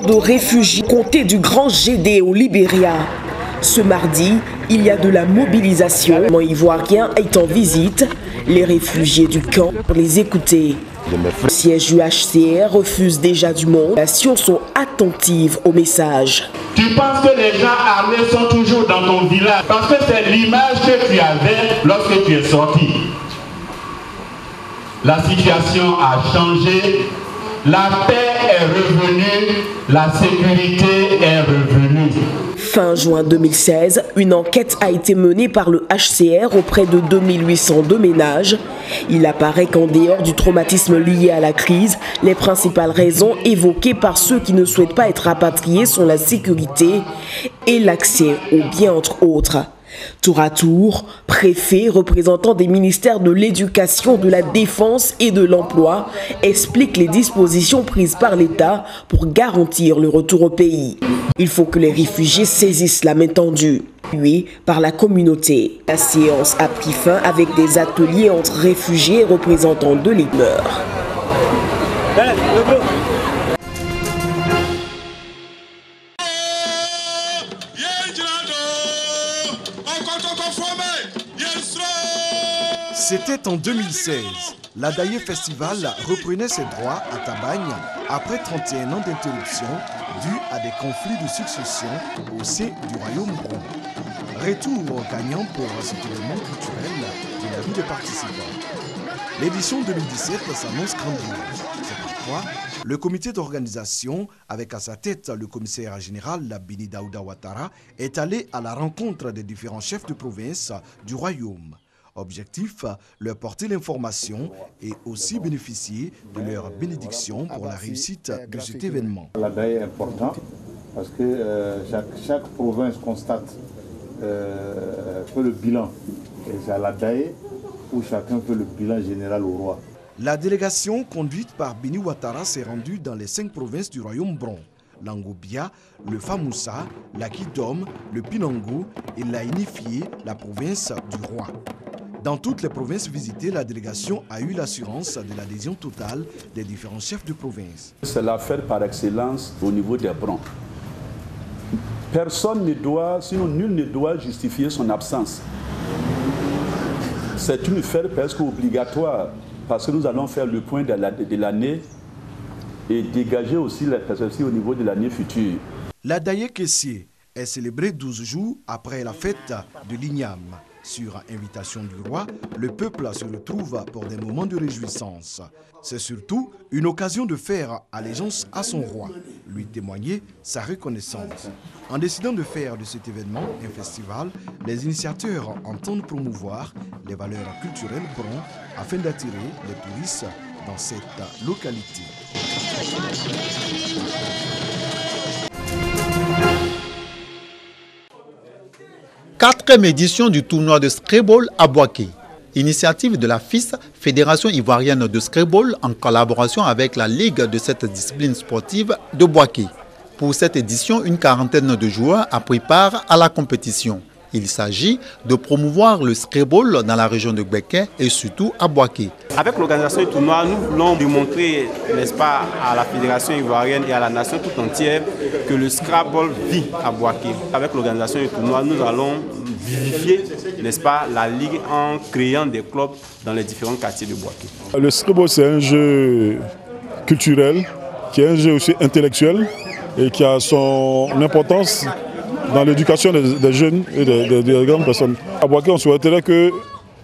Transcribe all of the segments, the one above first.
de réfugiés comptés du Grand GD au Libéria. Ce mardi, il y a de la mobilisation. Le Ivoirien est en visite. Les réfugiés du camp pour les écouter. Le siège du HCR refuse déjà du monde. Les nations sont attentives au message. Tu penses que les gens armés sont toujours dans ton village parce que c'est l'image que tu avais lorsque tu es sorti. La situation a changé, la paix est revenue, la sécurité est revenue. Fin juin 2016, une enquête a été menée par le HCR auprès de 2802 ménages. Il apparaît qu'en dehors du traumatisme lié à la crise, les principales raisons évoquées par ceux qui ne souhaitent pas être rapatriés sont la sécurité et l'accès aux biens entre autres. Tour à tour, préfets, représentants des ministères de l'Éducation, de la Défense et de l'Emploi expliquent les dispositions prises par l'État pour garantir le retour au pays. Il faut que les réfugiés saisissent la main tendue, appuyée par la communauté. La séance a pris fin avec des ateliers entre réfugiés et représentants de l'IGMER. C'était en 2016. L'Adaye Festival reprenait ses droits à Tabagne après 31 ans d'interruption dus à des conflits de succession au sein du royaume Bron. Retour gagnant pour cet événement culturel de la vie des participants. L'édition 2017 s'annonce grandiose. C'est pourquoi le comité d'organisation, avec à sa tête le commissaire général Bini Daouda Ouattara, est allé à la rencontre des différents chefs de province du royaume. Objectif, leur porter l'information et aussi bénéficier de leur bénédiction pour la réussite de cet événement. L'ADAE est important parce que chaque province constate fait le bilan. Et c'est à l'ADAE où chacun fait le bilan général au roi. La délégation conduite par Bini Ouattara s'est rendue dans les 5 provinces du royaume Bron. L'Angobia, le Famoussa, la Kidom, le Pinango et la Inifié, la province du roi. Dans toutes les provinces visitées, la délégation a eu l'assurance de l'adhésion totale des différents chefs de province. C'est l'affaire par excellence au niveau des Brons. Personne ne doit, sinon nul ne doit justifier son absence. C'est une affaire presque obligatoire parce que nous allons faire le point de l'année et dégager aussi la perspective au niveau de l'année future. L'Adaye Kessié est célébrée 12 jours après la fête de l'Ignam. Sur invitation du roi, le peuple se retrouve pour des moments de réjouissance. C'est surtout une occasion de faire allégeance à son roi, lui témoigner sa reconnaissance. En décidant de faire de cet événement un festival, les initiateurs entendent promouvoir les valeurs culturelles Bron afin d'attirer les touristes dans cette localité. 4e édition du tournoi de Scrabble à Boaké. Initiative de la FIS, Fédération ivoirienne de Scrabble, en collaboration avec la Ligue de cette discipline sportive de Boaké. Pour cette édition, une quarantaine de joueurs a pris part à la compétition. Il s'agit de promouvoir le Scrabble dans la région de Gbeke et surtout à Boaké. Avec l'organisation du tournoi, nous voulons démontrer, n'est-ce pas, à la Fédération ivoirienne et à la nation tout entière que le Scrabble vit à Boaké. Avec l'organisation du tournoi, nous allons vivifier, n'est-ce pas, la ligue en créant des clubs dans les différents quartiers de Boaké. Le Scrabble, c'est un jeu culturel, qui est un jeu aussi intellectuel et qui a son importance dans l'éducation des jeunes et des grandes personnes. À Boaké, on souhaiterait que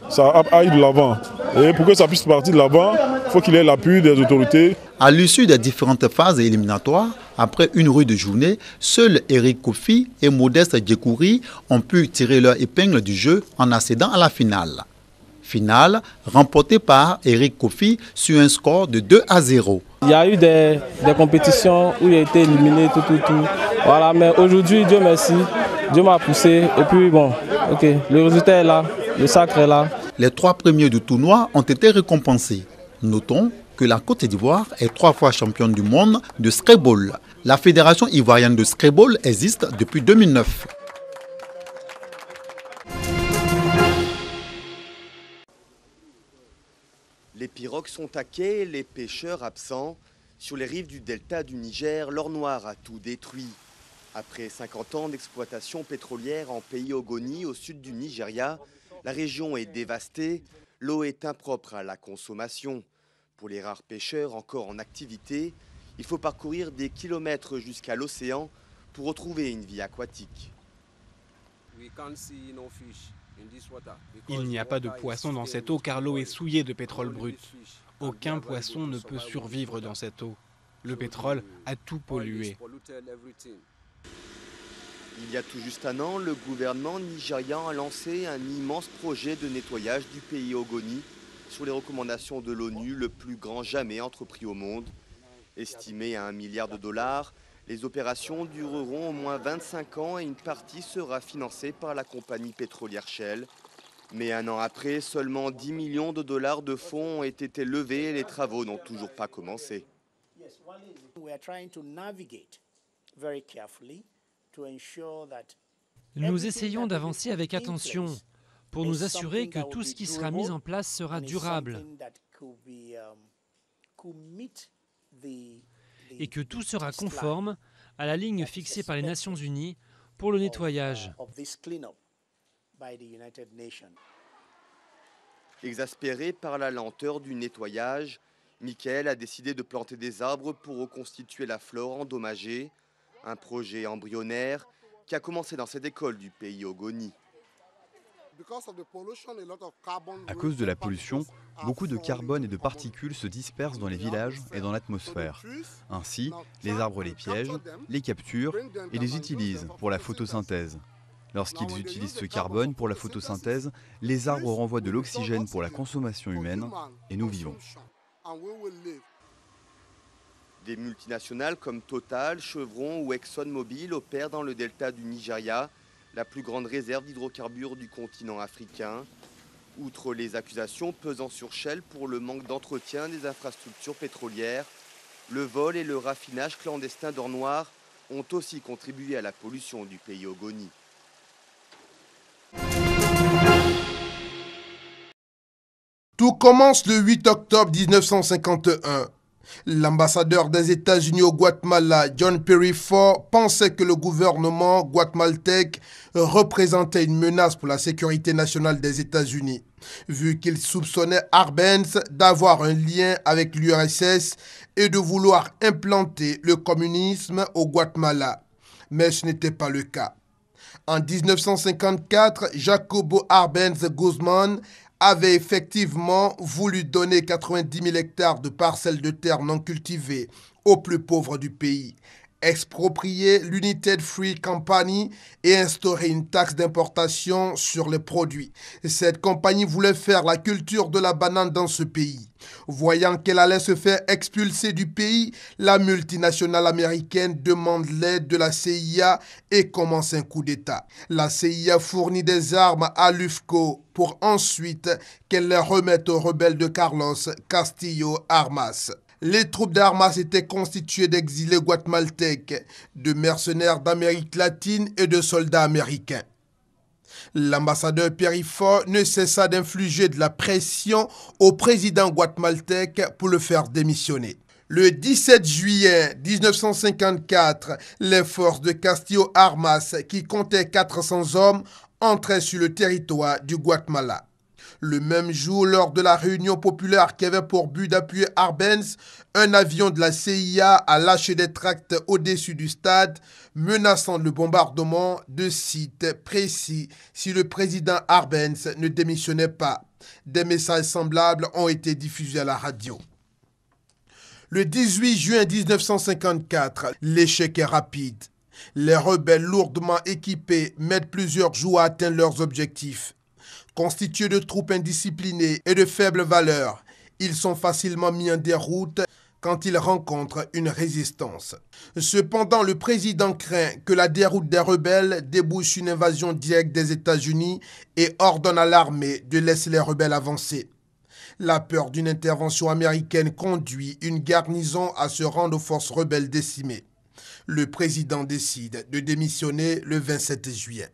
ça aille de l'avant. Et pour que ça puisse partir de l'avant, il faut qu'il y ait l'appui des autorités. À l'issue des différentes phases éliminatoires, après une rude journée, seuls Eric Kofi et Modeste Djekouri ont pu tirer leur épingle du jeu en accédant à la finale. Finale remportée par Eric Kofi sur un score de 2-0. Il y a eu des compétitions où il a été éliminé, tout. Voilà, mais aujourd'hui, Dieu merci, Dieu m'a poussé. Et puis bon, ok, le résultat est là, le sacre est là. Les 3 premiers du tournoi ont été récompensés. Notons que la Côte d'Ivoire est 3 fois championne du monde de Scrabble. La Fédération ivoirienne de Scrabble existe depuis 2009. Les pirogues sont à quai, les pêcheurs absents. Sur les rives du delta du Niger, l'or noir a tout détruit. Après 50 ans d'exploitation pétrolière en pays Ogoni, au sud du Nigeria, la région est dévastée, l'eau est impropre à la consommation. Pour les rares pêcheurs encore en activité, il faut parcourir des kilomètres jusqu'à l'océan pour retrouver une vie aquatique. Il n'y a pas de poisson dans cette eau car l'eau est souillée de pétrole brut. Aucun poisson ne peut survivre dans cette eau. Le pétrole a tout pollué. Il y a tout juste un an, le gouvernement nigérian a lancé un immense projet de nettoyage du pays Ogoni sur les recommandations de l'ONU, le plus grand jamais entrepris au monde. Estimé à $1 milliard, les opérations dureront au moins 25 ans et une partie sera financée par la compagnie pétrolière Shell. Mais un an après, seulement $10 millions de fonds ont été levés et les travaux n'ont toujours pas commencé. Nous essayons d'avancer avec attention pour nous assurer que tout ce qui sera mis en place sera durable et que tout sera conforme à la ligne fixée par les Nations Unies pour le nettoyage. Exaspéré par la lenteur du nettoyage, Michael a décidé de planter des arbres pour reconstituer la flore endommagée, un projet embryonnaire qui a commencé dans cette école du pays Ogoni. À cause de la pollution, beaucoup de carbone et de particules se dispersent dans les villages et dans l'atmosphère. Ainsi, les arbres les piègent, les capturent et les utilisent pour la photosynthèse. Lorsqu'ils utilisent ce carbone pour la photosynthèse, les arbres renvoient de l'oxygène pour la consommation humaine et nous vivons. Des multinationales comme Total, Chevron ou ExxonMobil opèrent dans le delta du Nigeria, la plus grande réserve d'hydrocarbures du continent africain. Outre les accusations pesant sur Shell pour le manque d'entretien des infrastructures pétrolières, le vol et le raffinage clandestin d'or noir ont aussi contribué à la pollution du pays Ogoni. Tout commence le 8 octobre 1951. L'ambassadeur des États-Unis au Guatemala, John Perry Ford, pensait que le gouvernement guatémaltèque représentait une menace pour la sécurité nationale des États-Unis, vu qu'il soupçonnait Arbenz d'avoir un lien avec l'URSS et de vouloir implanter le communisme au Guatemala. Mais ce n'était pas le cas. En 1954, Jacobo Arbenz Guzman avait effectivement voulu donner 90 000 hectares de parcelles de terre non cultivées aux plus pauvres du pays, exproprier l'United Fruit Company et instaurer une taxe d'importation sur les produits. Cette compagnie voulait faire la culture de la banane dans ce pays. Voyant qu'elle allait se faire expulser du pays, la multinationale américaine demande l'aide de la CIA et commence un coup d'État. La CIA fournit des armes à l'UFCO pour ensuite qu'elle les remette aux rebelles de Carlos Castillo Armas. Les troupes d'Armas étaient constituées d'exilés guatémaltèques, de mercenaires d'Amérique latine et de soldats américains. L'ambassadeur Perry Ford ne cessa d'infliger de la pression au président guatémaltèque pour le faire démissionner. Le 17 juillet 1954, les forces de Castillo Armas, qui comptaient 400 hommes, entraient sur le territoire du Guatemala. Le même jour, lors de la réunion populaire qui avait pour but d'appuyer Arbenz, un avion de la CIA a lâché des tracts au-dessus du stade, menaçant le bombardement de sites précis si le président Arbenz ne démissionnait pas. Des messages semblables ont été diffusés à la radio. Le 18 juin 1954, l'échec est rapide. Les rebelles lourdement équipés mettent plusieurs jours à atteindre leurs objectifs. Constitués de troupes indisciplinées et de faible valeur, ils sont facilement mis en déroute quand ils rencontrent une résistance. Cependant, le président craint que la déroute des rebelles débouche une invasion directe des États-Unis et ordonne à l'armée de laisser les rebelles avancer. La peur d'une intervention américaine conduit une garnison à se rendre aux forces rebelles décimées. Le président décide de démissionner le 27 juillet.